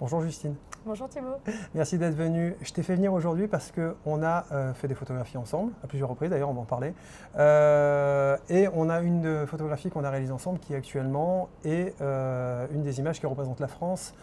Bonjour Justine. Bonjour Thibaut. Merci d'être venu. Je t'ai fait venir aujourd'hui parce qu'on a fait des photographies ensemble, à plusieurs reprises d'ailleurs, on va en parler. Et on a une photographie qu'on a réalisée ensemble qui actuellement est une des images qui représente la France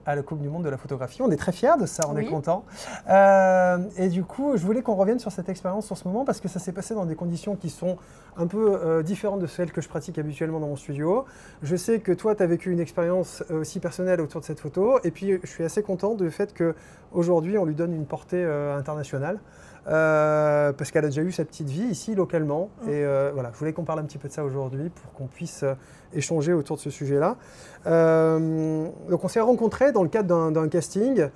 à la Coupe du Monde de la photographie. On est très fiers de ça, on est content. Et du coup, je voulais qu'on revienne sur cette expérience, sur ce moment, parce que ça s'est passé dans des conditions qui sont un peu différentes de celles que je pratique habituellement dans mon studio. Je sais que toi, tu as vécu une expérience aussi personnelle autour de cette photo. Et puis, je suis assez content du fait qu'aujourd'hui, on lui donne une portée internationale. Parce qu'elle a déjà eu sa petite vie ici, localement. Et voilà, je voulais qu'on parle un petit peu de ça aujourd'hui pour qu'on puisse échanger autour de ce sujet-là. Donc on s'est rencontrés dans le cadre d'un casting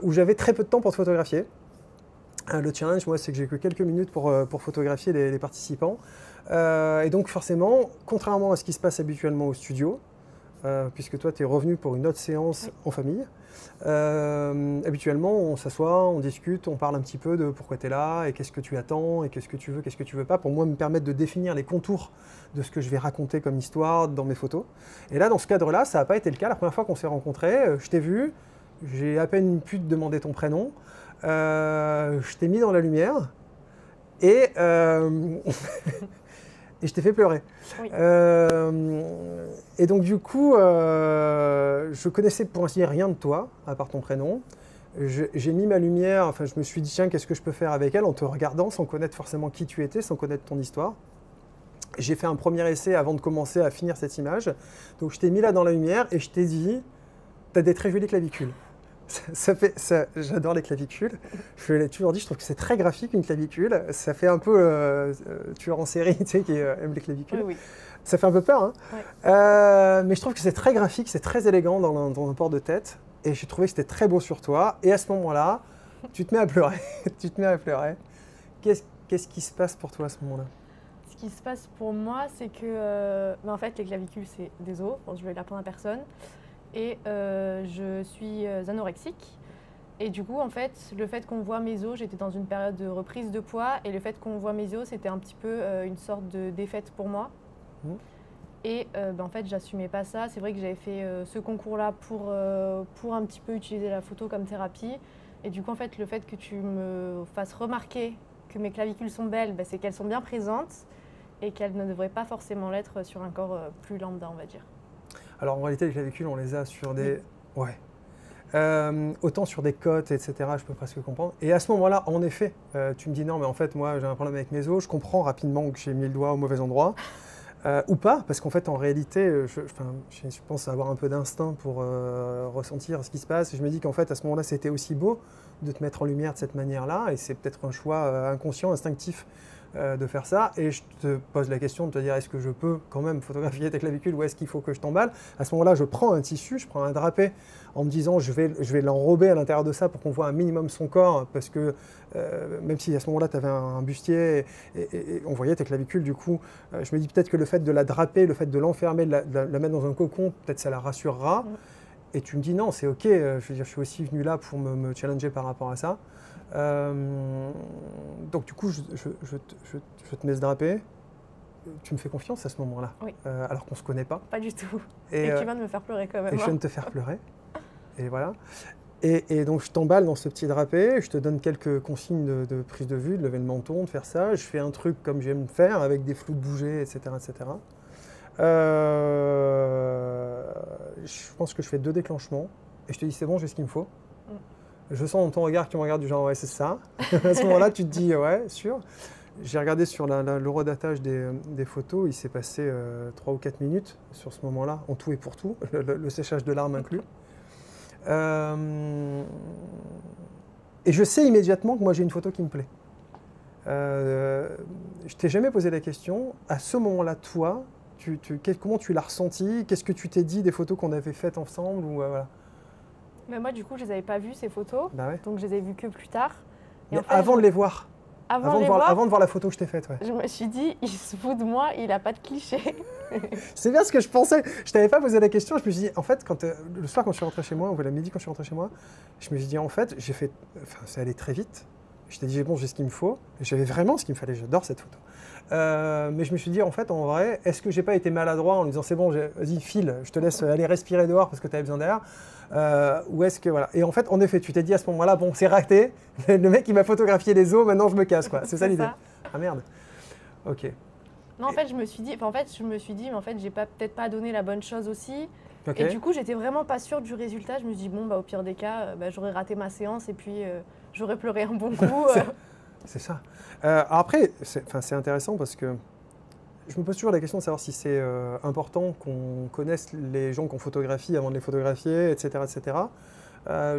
où j'avais très peu de temps pour te photographier. Le challenge, moi, c'est que j'ai que quelques minutes pour photographier les participants. Et donc forcément, contrairement à ce qui se passe habituellement au studio, puisque toi, tu es revenu pour une autre séance en famille. Habituellement, on s'assoit, on discute, on parle un petit peu de pourquoi tu es là et qu'est-ce que tu attends et qu'est-ce que tu veux pas, pour moi me permettre de définir les contours de ce que je vais raconter comme histoire dans mes photos. Et là, dans ce cadre-là, ça n'a pas été le cas. La première fois qu'on s'est rencontrés, je t'ai vu, j'ai à peine pu te demander ton prénom, je t'ai mis dans la lumière et et je t'ai fait pleurer. Oui. Et donc du coup, je connaissais pour ainsi dire rien de toi, à part ton prénom. J'ai mis ma lumière, enfin je me suis dit tiens, qu'est-ce que je peux faire avec elle en te regardant, sans connaître forcément qui tu étais, sans connaître ton histoire. J'ai fait un premier essai avant de commencer à finir cette image. Donc je t'ai mis là dans la lumière et je t'ai dit, tu as des très jolies clavicules. J'adore les clavicules. Je l'ai toujours dit, je trouve que c'est très graphique une clavicule. Ça fait un peu tueur en série, tu sais, qui aime les clavicules. Oui, oui. Ça fait un peu peur, hein. Ouais. Mais je trouve que c'est très graphique, c'est très élégant dans un port de tête. Et j'ai trouvé que c'était très beau sur toi. Et à ce moment-là, tu te mets à pleurer. Tu te mets à pleurer. Qu'est-ce qui se passe pour toi à ce moment-là? Ce qui se passe pour moi, c'est que en fait, les clavicules, c'est des os. Bon, je vais l'apprendre à personne. Et je suis anorexique. Et du coup, en fait, le fait qu'on voit mes os, j'étais dans une période de reprise de poids. Et le fait qu'on voit mes os, c'était un petit peu une sorte de défaite pour moi. Et en fait, j'assumais pas ça. C'est vrai que j'avais fait ce concours-là pour un petit peu utiliser la photo comme thérapie. Et du coup, en fait, le fait que tu me fasses remarquer que mes clavicules sont belles, c'est qu'elles sont bien présentes et qu'elles ne devraient pas forcément l'être sur un corps plus lambda, on va dire. Alors en réalité, les clavicules, on les a sur des... Ouais. Autant sur des côtes, etc., je peux presque comprendre. Et à ce moment-là, en effet, tu me dis non, mais en fait, moi, j'ai un problème avec mes os. Je comprends rapidement que j'ai mis le doigt au mauvais endroit. Ou pas, parce qu'en fait, en réalité, je pense avoir un peu d'instinct pour ressentir ce qui se passe. Et je me dis qu'en fait, à ce moment-là, c'était aussi beau de te mettre en lumière de cette manière-là. Et c'est peut-être un choix inconscient, instinctif de faire ça. Et je te pose la question de te dire, est-ce que je peux quand même photographier tes clavicules ou est-ce qu'il faut que je t'emballe? À ce moment-là, je prends un tissu, je prends un drapé en me disant, je vais l'enrober à l'intérieur de ça pour qu'on voit un minimum son corps. Parce que même si à ce moment-là, tu avais un bustier et on voyait tes clavicules, du coup, je me dis peut-être que le fait de la draper, le fait de l'enfermer, de la mettre dans un cocon, peut-être ça la rassurera. Et tu me dis non, c'est ok, je veux dire, je suis aussi venu là pour me challenger par rapport à ça. Donc du coup, je te mets ce drapé. Tu me fais confiance à ce moment-là, Oui. alors qu'on ne se connaît pas. Pas du tout. Et tu viens de me faire pleurer quand même. Et je viens de te faire pleurer. Et voilà. Et donc je t'emballe dans ce petit drapé, je te donne quelques consignes de prise de vue, de lever le menton, de faire ça. Je fais un truc comme j'aime faire, avec des flous de bouger, etc. etc. Je pense que je fais 2 déclements et je te dis c'est bon, j'ai ce qu'il me faut. Je sens dans ton regard que tu me regardes du genre ouais c'est ça. À ce moment-là tu te dis ouais sûr. J'ai regardé sur l'horodatage des photos, il s'est passé 3 ou 4 minutes sur ce moment-là, en tout et pour tout, le séchage de larmes inclus. Et je sais immédiatement que moi j'ai une photo qui me plaît. Je t'ai jamais posé la question, à ce moment-là toi, comment tu l'as ressenti? Qu'est-ce que tu t'es dit des photos qu'on avait faites ensemble ou, voilà. Mais moi, du coup, je les avais pas vues, ces photos. Bah ouais. Donc, je les ai vues que plus tard. Et en fait, avant de les voir. Avant de voir la photo que je t'ai faite, ouais. Je me suis dit, il se fout de moi, il n'a pas de cliché. C'est bien ce que je pensais. Je t'avais pas posé la question. Je me suis dit, en fait, le soir quand je suis rentré chez moi, ou le midi quand je suis rentré chez moi, je me suis dit, en fait, ça allait très vite. Je t'ai dit, bon, j'ai ce qu'il me faut. J'avais vraiment ce qu'il me fallait, j'adore cette photo. Mais je me suis dit, en fait, en vrai, est-ce que j'ai pas été maladroit en lui disant, c'est bon, vas-y, file, je te laisse aller respirer dehors parce que tu avais besoin d'air. Ou est-ce que, voilà. Et en fait, en effet, tu t'es dit à ce moment-là, bon, c'est raté, le mec, il m'a photographié les os, maintenant je me casse, quoi. C'est ça l'idée. Ah merde. Ok. Non, en fait, je me suis dit, mais en fait, j'ai peut-être pas donné la bonne chose aussi. Okay. Et du coup, j'étais vraiment pas sûre du résultat. Je me suis dit, bon, bah, au pire des cas, j'aurais raté ma séance et puis j'aurais pleuré un bon coup. C'est ça. Après, c'est intéressant parce que je me pose toujours la question de savoir si c'est important qu'on connaisse les gens qu'on photographie avant de les photographier, etc. etc.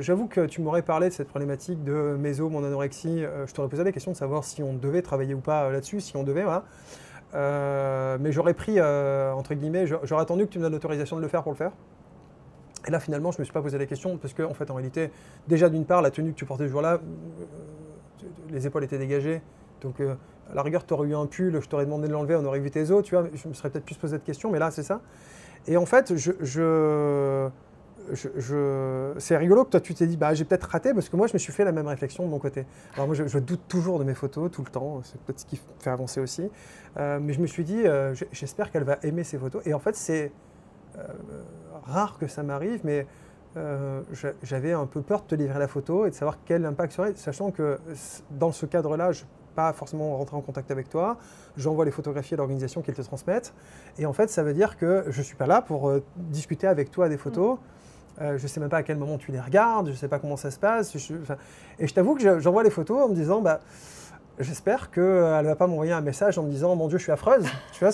J'avoue que tu m'aurais parlé de cette problématique de méso, mon anorexie. Je t'aurais posé la question de savoir si on devait travailler ou pas là-dessus, si on devait, voilà. Mais j'aurais pris, entre guillemets, j'aurais attendu que tu me donnes l'autorisation de le faire pour le faire. Et là, finalement, je ne me suis pas posé la question parce que, en fait, en réalité, déjà d'une part, la tenue que tu portais ce jour-là, les épaules étaient dégagées. Donc, à la rigueur, tu aurais eu un pull, je t'aurais demandé de l'enlever, on aurait vu tes os, tu vois. Je me serais peut-être plus posé cette question, mais là, c'est ça. Et en fait, c'est rigolo que toi, tu t'es dit, bah, j'ai peut-être raté parce que moi, je me suis fait la même réflexion de mon côté. Alors, moi, je doute toujours de mes photos, tout le temps. C'est peut-être ce qui fait avancer aussi. Mais je me suis dit, j'espère qu'elle va aimer ces photos. Et en fait, c'est rare que ça m'arrive, mais j'avais un peu peur de te livrer la photo et de savoir quel impact serait, sachant que dans ce cadre-là, je ne peux pas forcément rentrer en contact avec toi, j'envoie les photographies à l'organisation qu'ils te transmettent, et en fait, ça veut dire que je ne suis pas là pour discuter avec toi des photos. Je ne sais même pas à quel moment tu les regardes, je ne sais pas comment ça se passe. Et je t'avoue que j'envoie les photos en me disant, bah, j'espère qu'elle ne va pas m'envoyer un message en me disant, mon Dieu, je suis affreuse. Tu vois,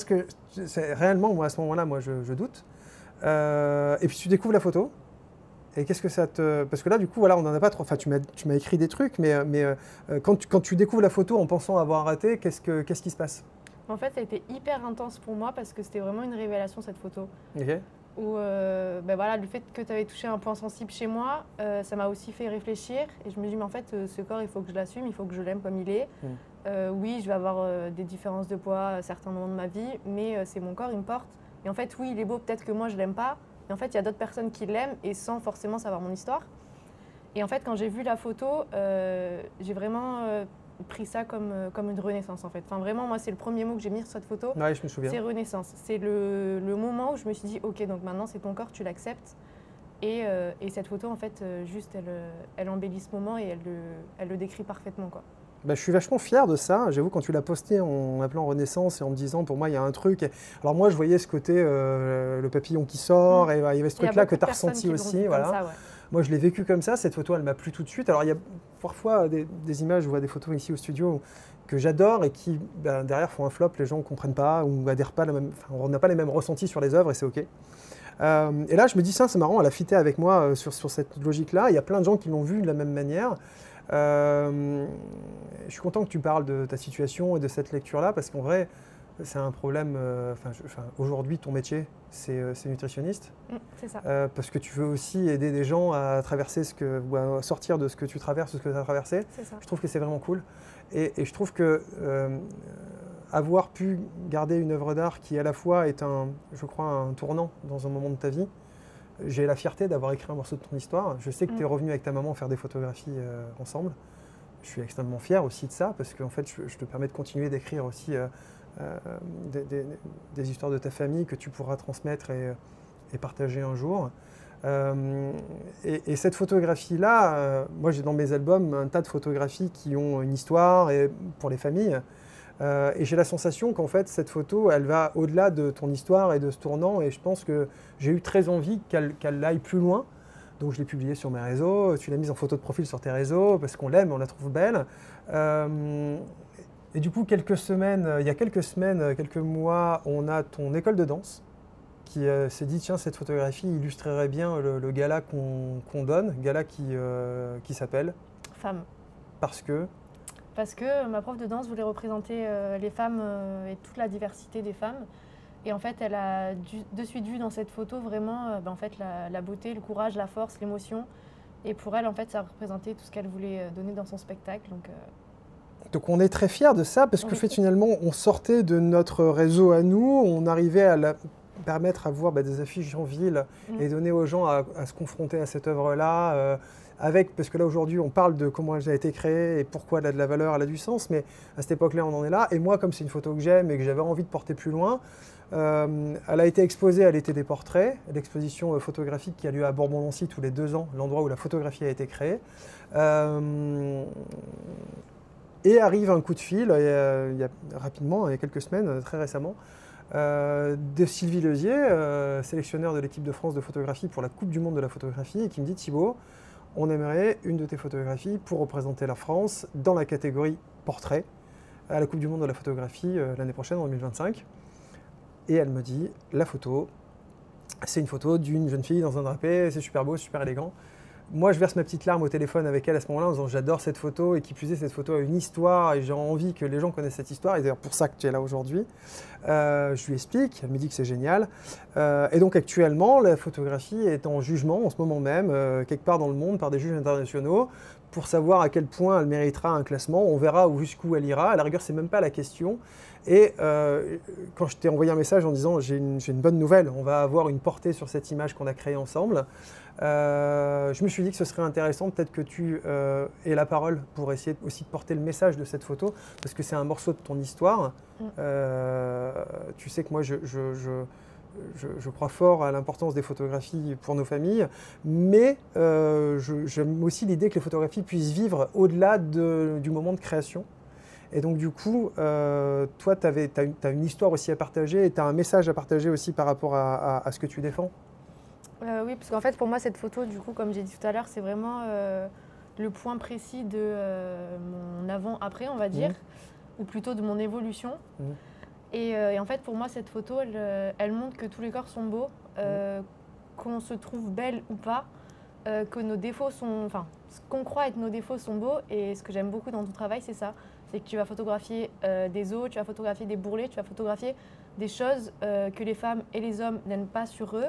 c'est réellement, moi, à ce moment-là, moi, je doute. Et puis tu découvres la photo. Et qu'est-ce que ça te... Parce que là, du coup, voilà, on n'en a pas trop... Enfin, tu m'as écrit des trucs, mais quand tu découvres la photo en pensant avoir raté, qu'est-ce qui se passe? En fait, ça a été hyper intense pour moi parce que c'était vraiment une révélation, cette photo. Okay. Où, voilà, le fait que tu avais touché un point sensible chez moi, ça m'a aussi fait réfléchir. Et je me dis, mais en fait, ce corps, il faut que je l'assume, il faut que je l'aime comme il est. Oui, je vais avoir des différences de poids à certains moments de ma vie, mais c'est mon corps, il me porte. Et en fait, oui, il est beau, peut-être que moi, je ne l'aime pas. Mais en fait, il y a d'autres personnes qui l'aiment et sans forcément savoir mon histoire. Et en fait, quand j'ai vu la photo, j'ai vraiment pris ça comme une renaissance, en fait. Enfin, vraiment, moi, c'est le premier mot que j'ai mis sur cette photo. Ouais, je me souviens. C'est renaissance. C'est le moment où je me suis dit, OK, donc maintenant, c'est ton corps, tu l'acceptes. Et cette photo, en fait, juste, elle embellit ce moment et elle le décrit parfaitement, quoi. Bah, je suis vachement fier de ça. J'avoue, quand tu l'as posté en appelant Renaissance et en me disant, pour moi, il y a un truc. Alors moi, je voyais ce côté, le papillon qui sort, et il y avait ce truc-là que tu as ressenti aussi. Voilà. Ça, ouais. Moi, je l'ai vécu comme ça. Cette photo, elle m'a plu tout de suite. Alors, il y a parfois des images, je vois des photos ici au studio que j'adore et qui, ben, derrière, font un flop. Les gens ne comprennent pas ou adhèrent pas. On n'a pas les mêmes ressentis sur les œuvres et c'est OK. Et là, je me dis, ça, c'est marrant, elle a fité avec moi sur cette logique-là. Il y a plein de gens qui l'ont vu de la même manière. Je suis content que tu parles de ta situation et de cette lecture-là parce qu'en vrai, c'est un problème. Aujourd'hui, ton métier, c'est nutritionniste. C'est ça. Parce que tu veux aussi aider des gens à traverser ou à sortir de ce que tu traverses, ce que tu as traversé. C'est ça. Je trouve que c'est vraiment cool. Et je trouve que avoir pu garder une œuvre d'art qui à la fois est je crois, un tournant dans un moment de ta vie. J'ai la fierté d'avoir écrit un morceau de ton histoire. Je sais que tu es revenu avec ta maman faire des photographies ensemble. Je suis extrêmement fier aussi de ça parce qu'en fait, je te permets de continuer d'écrire aussi des histoires de ta famille que tu pourras transmettre et partager un jour. Et cette photographie-là, moi j'ai dans mes albums un tas de photographies qui ont une histoire et pour les familles. Et j'ai la sensation qu'en fait, cette photo, elle va au-delà de ton histoire et de ce tournant. Et je pense que j'ai eu très envie qu'elle aille plus loin. Donc je l'ai publiée sur mes réseaux. Tu l'as mise en photo de profil sur tes réseaux parce qu'on l'aime, on la trouve belle. Et du coup, il y a quelques semaines, quelques mois, on a ton école de danse qui s'est dit, tiens, cette photographie illustrerait bien le gala qu'on donne, gala qui s'appelle Femme. Parce que ma prof de danse voulait représenter les femmes et toute la diversité des femmes. Et en fait, elle a de suite vu dans cette photo vraiment en fait, la beauté, le courage, la force, l'émotion. Et pour elle, en fait, ça représentait tout ce qu'elle voulait donner dans son spectacle. Donc on est très fiers de ça parce que fait, finalement, on sortait de notre réseau à nous, on arrivait permettre à voir des affiches en ville et donner aux gens à se confronter à cette œuvre-là. Parce que là aujourd'hui on parle de comment elle a été créée et pourquoi elle a de la valeur, elle a du sens, mais à cette époque-là on en est là. Et moi, comme c'est une photo que j'aime et que j'avais envie de porter plus loin, elle a été exposée à l'été des portraits, l'exposition photographique qui a lieu à Bourbon-Lancy tous les 2 ans, l'endroit où la photographie a été créée. Et arrive un coup de fil, rapidement, il y a quelques semaines, très récemment, de Sylvie Lezier, sélectionneur de l'équipe de France de photographie pour la Coupe du Monde de la photographie, et qui me dit: Thibaut, on aimerait une de tes photographies pour représenter la France dans la catégorie portrait à la Coupe du Monde de la photographie l'année prochaine, en 2025. Et elle me dit: la photo, c'est une photo d'une jeune fille dans un drapé, c'est super beau, super élégant. Moi, je verse ma petite larme au téléphone avec elle à ce moment-là en disant: j'adore cette photo, et qui plus est, cette photo a une histoire et j'ai envie que les gens connaissent cette histoire, et c'est d'ailleurs pour ça que tu es là aujourd'hui. Je lui explique, elle me dit que c'est génial. Et donc actuellement, la photographie est en jugement en ce moment même, quelque part dans le monde, par des juges internationaux, pour savoir à quel point elle méritera un classement. On verra jusqu'où elle ira. À la rigueur, c'est même pas la question. Et quand je t'ai envoyé un message en disant: j'ai une bonne nouvelle, on va avoir une portée sur cette image qu'on a créée ensemble, je me suis dit que ce serait intéressant peut-être que tu aies la parole pour essayer aussi de porter le message de cette photo, parce que c'est un morceau de ton histoire. Tu sais que moi, je crois fort à l'importance des photographies pour nos familles, mais j'aime aussi l'idée que les photographies puissent vivre au-delà du moment de création. Et donc du coup, toi, tu as une histoire aussi à partager, et tu as un message à partager aussi par rapport à ce que tu défends. Oui, parce qu'en fait, pour moi, cette photo, du coup, comme j'ai dit tout à l'heure, c'est vraiment le point précis de mon avant-après, on va dire, ou plutôt de mon évolution. Et en fait, pour moi, cette photo, elle montre que tous les corps sont beaux, qu'on se trouve belle ou pas, que nos défauts sont... Enfin, ce qu'on croit être nos défauts sont beaux. Et ce que j'aime beaucoup dans ton travail, c'est ça. C'est que tu vas photographier des os, tu vas photographier des bourrelets, tu vas photographier des choses que les femmes et les hommes n'aiment pas sur eux,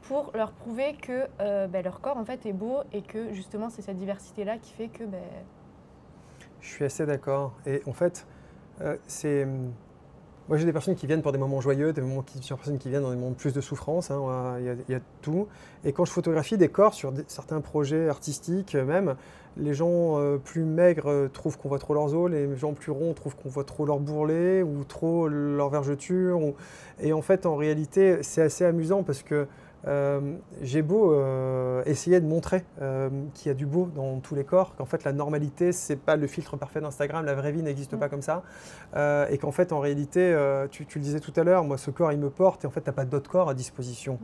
pour leur prouver que leur corps en fait est beau, et que justement c'est cette diversité-là qui fait que... Je suis assez d'accord. Et en fait, moi j'ai des personnes qui viennent pour des moments joyeux, des personnes qui viennent dans des moments de plus de souffrance, hein, il y a tout. Et quand je photographie des corps sur certains projets artistiques même, les gens plus maigres trouvent qu'on voit trop leurs os, les gens plus ronds trouvent qu'on voit trop leurs bourrelets ou trop leur vergeture. Et en fait, en réalité, c'est assez amusant parce que j'ai beau essayer de montrer qu'il y a du beau dans tous les corps, qu'en fait la normalité, c'est pas le filtre parfait d'Instagram, la vraie vie n'existe pas comme ça, et qu'en fait en réalité, tu le disais tout à l'heure, moi ce corps il me porte, et en fait t'as pas d'autre corps à disposition.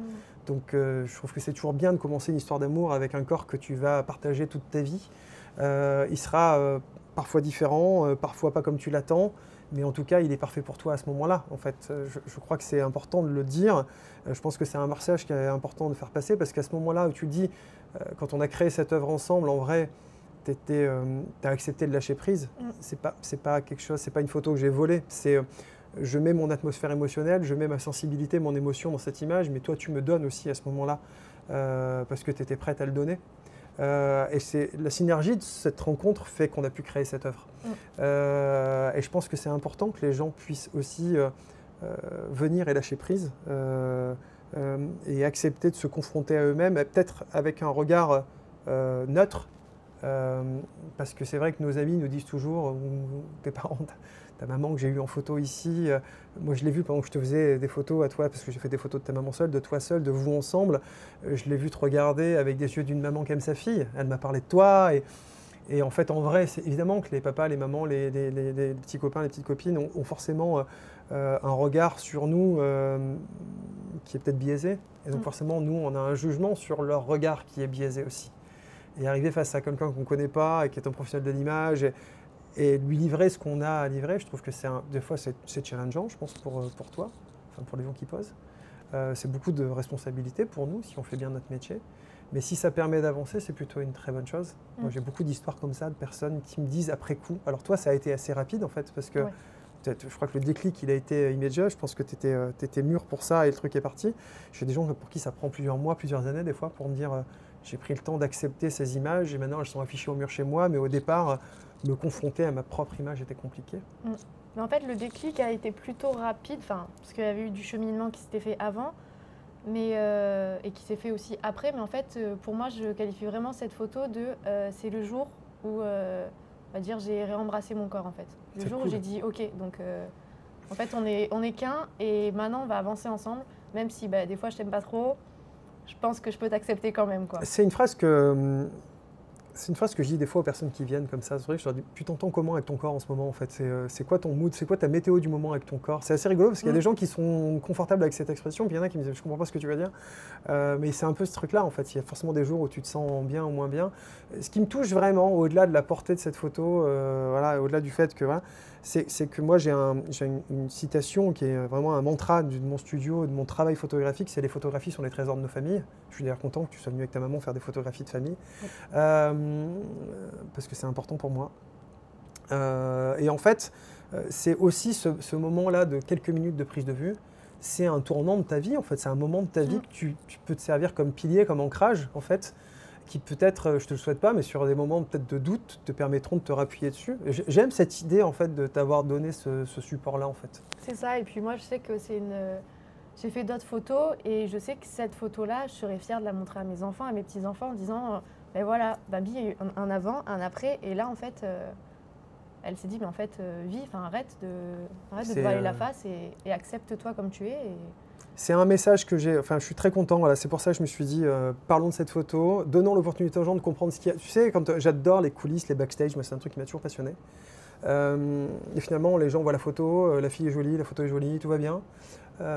Donc je trouve que c'est toujours bien de commencer une histoire d'amour avec un corps que tu vas partager toute ta vie. Il sera parfois différent, parfois pas comme tu l'attends, mais en tout cas, il est parfait pour toi à ce moment-là. En fait, je crois que c'est important de le dire. Je pense que c'est un message qui est important de faire passer, parce qu'à ce moment-là où tu le dis, quand on a créé cette œuvre ensemble, en vrai, tu as accepté de lâcher prise. C'est pas quelque chose, c'est pas une photo que j'ai volée. Je mets mon atmosphère émotionnelle, je mets ma sensibilité, mon émotion dans cette image, mais toi, tu me donnes aussi à ce moment-là, parce que tu étais prête à le donner. Et c'est la synergie de cette rencontre fait qu'on a pu créer cette œuvre. Et je pense que c'est important que les gens puissent aussi venir et lâcher prise et accepter de se confronter à eux-mêmes, peut-être avec un regard neutre, parce que c'est vrai que nos amis nous disent toujours, ou tes parents, ta maman que j'ai eue en photo ici, moi je l'ai vue pendant que je te faisais des photos à toi, parce que j'ai fait des photos de ta maman seule, de toi seule, de vous ensemble. Je l'ai vue te regarder avec des yeux d'une maman qui aime sa fille. Elle m'a parlé de toi, et en fait en vrai, c'est évidemment que les papas, les mamans, les petits copains, les petites copines ont forcément un regard sur nous qui est peut-être biaisé. Et donc forcément, nous, on a un jugement sur leur regard qui est biaisé aussi. Et arriver face à quelqu'un qu'on ne connaît pas et qui est un professionnel de l'image, et lui livrer ce qu'on a à livrer, je trouve que des fois c'est challengeant, je pense, pour toi, enfin pour les gens qui posent. C'est beaucoup de responsabilité pour nous si on fait bien notre métier. Mais si ça permet d'avancer, c'est plutôt une très bonne chose. Moi, j'ai beaucoup d'histoires comme ça, de personnes qui me disent après coup. Alors toi, ça a été assez rapide en fait, parce que je crois que le déclic, il a été immédiat. Je pense que tu étais mûr pour ça et le truc est parti. J'ai des gens pour qui ça prend plusieurs mois, plusieurs années des fois pour me dire j'ai pris le temps d'accepter ces images et maintenant elles sont affichées au mur chez moi, mais au départ, me confronter à ma propre image était compliqué. Mais en fait, le déclic a été plutôt rapide, parce qu'il y avait eu du cheminement qui s'était fait avant. et qui s'est fait aussi après. Mais en fait, pour moi, je qualifie vraiment cette photo de c'est le jour où on va dire, j'ai réembrassé mon corps en fait. Le jour où j'ai dit ok, donc en fait on est qu'un et maintenant on va avancer ensemble, même si des fois je t'aime pas trop, je pense que je peux t'accepter quand même, quoi. C'est une phrase que je dis des fois aux personnes qui viennent comme ça. C'est vrai que je leur dis, tu t'entends comment avec ton corps en ce moment en fait? C'est quoi ton mood? C'est quoi ta météo du moment avec ton corps? C'est assez rigolo parce qu'il y a des gens qui sont confortables avec cette expression, puis il y en a qui me disent, je comprends pas ce que tu veux dire. Mais c'est un peu ce truc-là en fait. Il y a forcément des jours où tu te sens bien ou moins bien. Ce qui me touche vraiment, au-delà de la portée de cette photo, voilà, au-delà du fait que voilà, c'est que moi j'ai une citation qui est vraiment un mantra de mon studio, de mon travail photographique, c'est les photographies sont les trésors de nos familles. Je suis d'ailleurs content que tu sois venu avec ta maman faire des photographies de famille, parce que c'est important pour moi. Et en fait, c'est aussi ce moment-là de quelques minutes de prise de vue, c'est un tournant de ta vie en fait, c'est un moment de ta vie que tu peux te servir comme pilier, comme ancrage en fait, qui peut-être, je te le souhaite pas, mais sur des moments peut-être de doute, te permettront de te rappuyer dessus. J'aime cette idée en fait de t'avoir donné ce support-là en fait. C'est ça, et puis moi je sais que j'ai fait d'autres photos et je sais que cette photo-là, je serais fière de la montrer à mes enfants, à mes petits-enfants en disant, ben voilà, Bambi, il y a eu un avant, un après, et là en fait, elle s'est dit, mais en fait, vis, arrête de te voiler la face et accepte-toi comme tu es. C'est un message que j'ai, je suis très content, voilà, c'est pour ça que je me suis dit, parlons de cette photo, donnons l'opportunité aux gens de comprendre ce qu'il y a. Tu sais, quand j'adore les coulisses, les backstage, moi c'est un truc qui m'a toujours passionné. Et finalement, les gens voient la photo, la fille est jolie, la photo est jolie, tout va bien.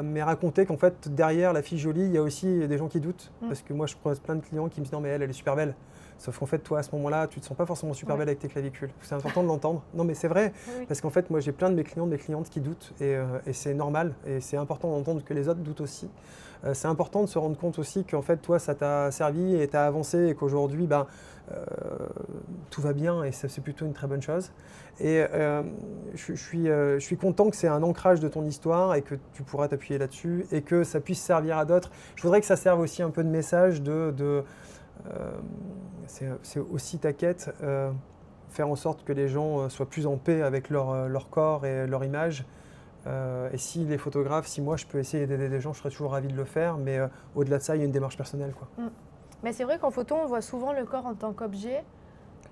Mais raconter qu'en fait, derrière la fille jolie, il y a aussi des gens qui doutent. Parce que moi, je croise plein de clients qui me disent, non mais elle est super belle. Sauf qu'en fait, toi, à ce moment-là, tu ne te sens pas forcément super belle avec tes clavicules. C'est important de l'entendre. Non, mais c'est vrai. Oui. Parce qu'en fait, moi, j'ai plein de mes clients, de mes clientes qui doutent. Et c'est normal. Et c'est important d'entendre que les autres doutent aussi. C'est important de se rendre compte aussi qu'en fait, toi, ça t'a servi et t'as avancé. Et qu'aujourd'hui, tout va bien. Et c'est plutôt une très bonne chose. Et je suis content que c'est un ancrage de ton histoire et que tu pourras t'appuyer là-dessus. Et que ça puisse servir à d'autres. Je voudrais que ça serve aussi un peu de message c'est aussi ta quête, faire en sorte que les gens soient plus en paix avec leur corps et leur image. Et si les photographes, si moi je peux essayer d'aider des gens, je serais toujours ravi de le faire, mais au-delà de ça, il y a une démarche personnelle, quoi. Mais c'est vrai qu'en photo, on voit souvent le corps en tant qu'objet,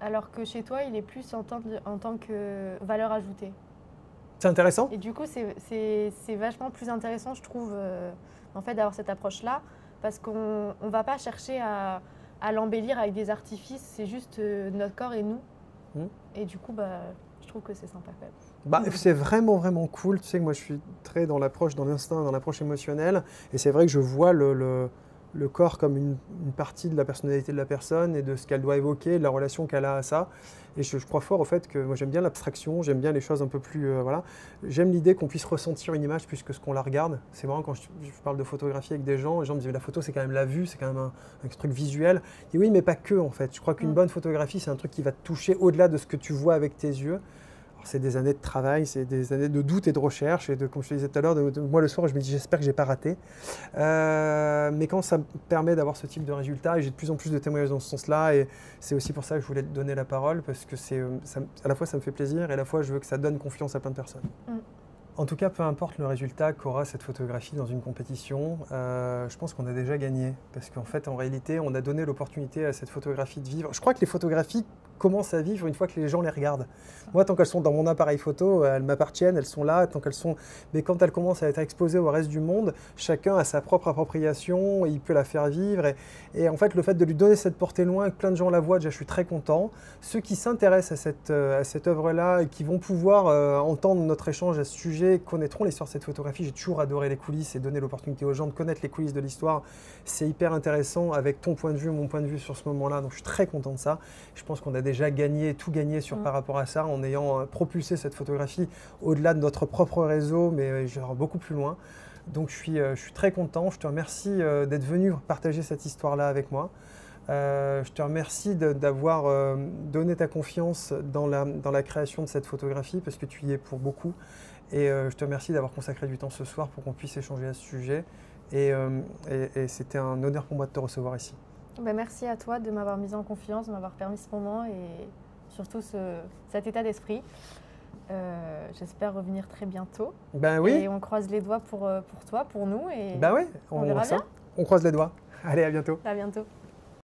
alors que chez toi, il est plus en tant que valeur ajoutée. C'est intéressant. Et du coup, c'est vachement plus intéressant, je trouve, en fait, d'avoir cette approche-là, parce qu'on ne va pas chercher à l'embellir avec des artifices, c'est juste notre corps et nous. Et du coup, je trouve que c'est sympa quand même. C'est vraiment, vraiment cool. Tu sais que moi, je suis très dans l'approche, dans l'instinct, dans l'approche émotionnelle. Et c'est vrai que je vois le corps comme une partie de la personnalité de la personne et de ce qu'elle doit évoquer, de la relation qu'elle a à ça. Et je crois fort au fait que moi, j'aime bien l'abstraction, j'aime bien les choses un peu plus... voilà. J'aime l'idée qu'on puisse ressentir une image plus que ce qu'on la regarde. C'est marrant quand je parle de photographie avec des gens, les gens me disent la photo, c'est quand même la vue, c'est quand même un truc visuel. Je dis oui, mais pas que en fait. Je crois qu'une bonne photographie, c'est un truc qui va te toucher au-delà de ce que tu vois avec tes yeux. C'est des années de travail, c'est des années de doute et de recherche. Et comme je te disais tout à l'heure, moi le soir, je me dis j'espère que je n'ai pas raté. Mais quand ça me permet d'avoir ce type de résultat, et j'ai de plus en plus de témoignages dans ce sens-là, et c'est aussi pour ça que je voulais te donner la parole, parce que à la fois ça me fait plaisir, et à la fois je veux que ça donne confiance à plein de personnes. En tout cas, peu importe le résultat qu'aura cette photographie dans une compétition, je pense qu'on a déjà gagné. Parce qu'en fait, en réalité, on a donné l'opportunité à cette photographie de vivre. Je crois que les photographies commencent à vivre une fois que les gens les regardent. Moi, tant qu'elles sont dans mon appareil photo, elles m'appartiennent, elles sont là, tant qu'elles sont... Mais quand elles commencent à être exposées au reste du monde, chacun a sa propre appropriation, il peut la faire vivre. Et en fait, le fait de lui donner cette portée loin, que plein de gens la voient, déjà, je suis très content. Ceux qui s'intéressent à cette œuvre-là et qui vont pouvoir entendre notre échange à ce sujet, connaîtront l'histoire de cette photographie. J'ai toujours adoré les coulisses et donner l'opportunité aux gens de connaître les coulisses de l'histoire. C'est hyper intéressant avec ton point de vue, mon point de vue sur ce moment-là. Donc je suis très content de ça. Je pense qu'on a déjà tout gagné par rapport à ça en ayant propulsé cette photographie au-delà de notre propre réseau, mais genre beaucoup plus loin. Donc je suis très content. Je te remercie d'être venu partager cette histoire-là avec moi. Je te remercie d'avoir donné ta confiance dans la création de cette photographie parce que tu y es pour beaucoup. Et je te remercie d'avoir consacré du temps ce soir pour qu'on puisse échanger à ce sujet. Et c'était un honneur pour moi de te recevoir ici. Merci à toi de m'avoir mise en confiance, de m'avoir permis ce moment et surtout cet état d'esprit. J'espère revenir très bientôt. Oui. Et on croise les doigts pour toi, pour nous. Et oui, on verra bien. On croise les doigts. Allez, à bientôt. À bientôt.